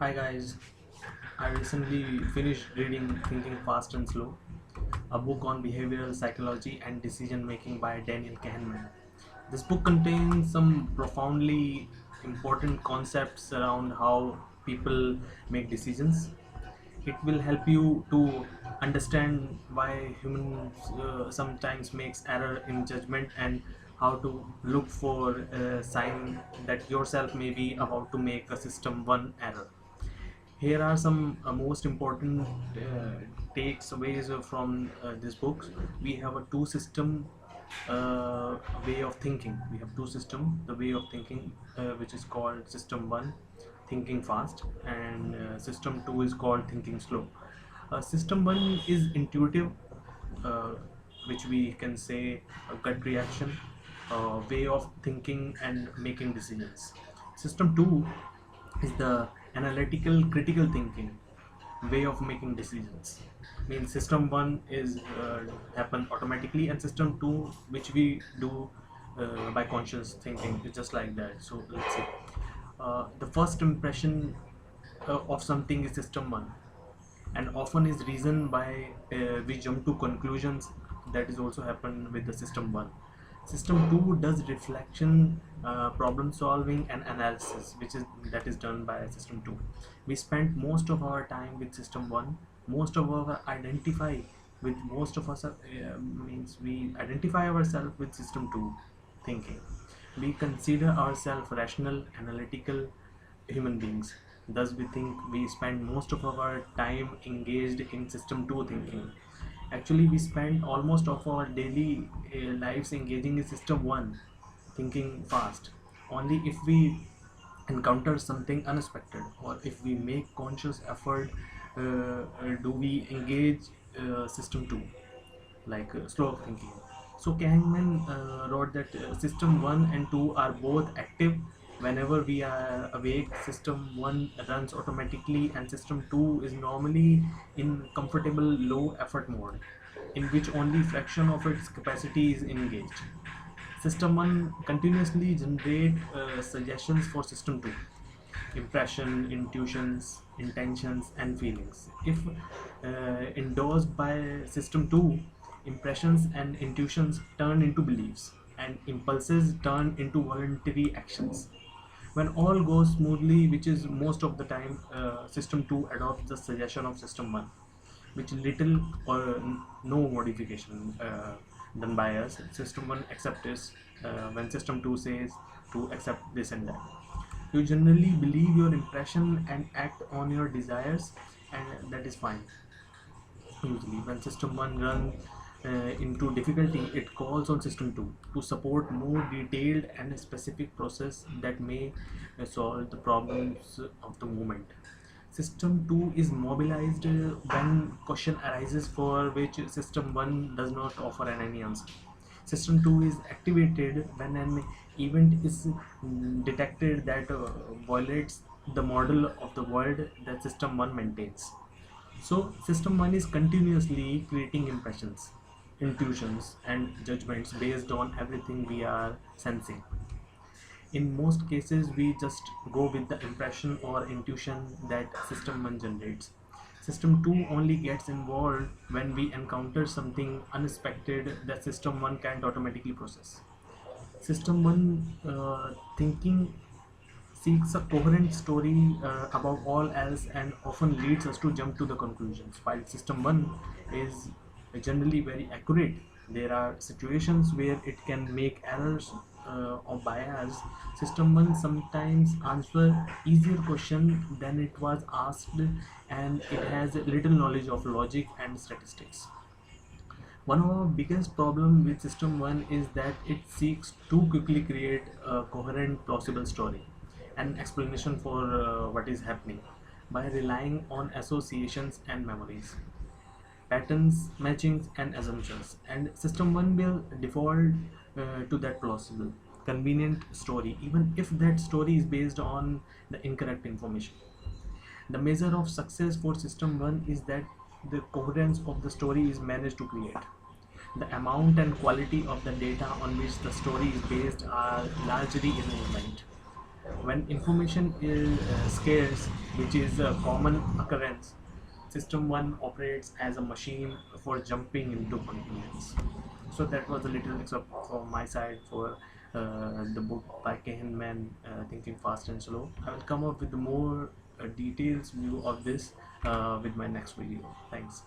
Hi guys, I recently finished reading Thinking Fast and Slow, a book on behavioral psychology and decision making by Daniel Kahneman. This book contains some profoundly important concepts around how people make decisions. It will help you to understand why humans sometimes makes error in judgment and how to look for a sign that yourself may be about to make a system one error. Here are some most important takeaways from this book. We have a two system way of thinking. We have two system, the way of thinking, which is called system one, thinking fast, and system two is called thinking slow. System one is intuitive, uh, which we can say a gut reaction, way of thinking and making decisions. System two is the analytical critical thinking way of making decisions. Means system one is happen automatically, and system two, which we do by conscious thinking, is just like that. So let's see. The first impression of something is system one, and often is reason by we jump to conclusions. That is also happen with the system one. System two does reflection, problem solving and analysis, which is that is done by system two. We spend most of our time with system one. Most of our identify with most of us means we identify ourselves with system two thinking. We consider ourselves rational, analytical human beings. Thus, we think we spend most of our time engaged in system 2 thinking. Actually, we spend almost of our daily lives engaging in system 1 thinking fast. Only if we encounter something unexpected, or if we make conscious effort, do we engage system 2, like slow thinking. So Kahneman wrote that system 1 and 2 are both active whenever we are awake. System 1 runs automatically, and system 2 is normally in comfortable low effort mode, in which only fraction of its capacity is engaged. System 1 continuously generate suggestions for system 2: impression, intuitions, intentions, and feelings. If endorsed by system 2, impressions and intuitions turn into beliefs, and impulses turn into voluntary actions. When all goes smoothly, which is most of the time, system 2 adopts the suggestion of system 1, which little or no modification done by us. System 1 accepts this when system 2 says to accept this and that. You generally believe your impression and act on your desires, and that is fine. Usually when system 1 runs into difficulty, it calls on system 2 to support more detailed and specific process that may solve the problems of the moment. System 2 is mobilized when question arises for which system 1 does not offer any answer. System 2 is activated when an event is detected that violates the model of the world that system 1 maintains. So system 1 is continuously creating impressions, intuitions, and judgments based on everything we are sensing. In most cases, we just go with the impression or intuition that system 1 generates. System 2 only gets involved when we encounter something unexpected that system 1 can't automatically process. System 1 thinking seeks a coherent story above all else, and often leads us to jump to the conclusions. While system 1 is generally very accurate, there are situations where it can make errors or bias. System 1 sometimes answer easier question than it was asked, and it has little knowledge of logic and statistics. One of our biggest problem with system 1 is that it seeks to quickly create a coherent plausible story, an explanation for what is happening, by relying on associations and memories, patterns, matchings, and assumptions. And system 1 will default to that plausible, convenient story, even if that story is based on the incorrect information. The measure of success for system 1 is that the coherence of the story is managed to create. The amount and quality of the data on which the story is based are largely irrelevant. When information is scarce, which is a common occurrence. System 1 operates as a machine for jumping into conclusions. So that was a little mix up from my side for the book by Kahneman, Thinking Fast and Slow. I will come up with the more details view of this with my next video. Thanks.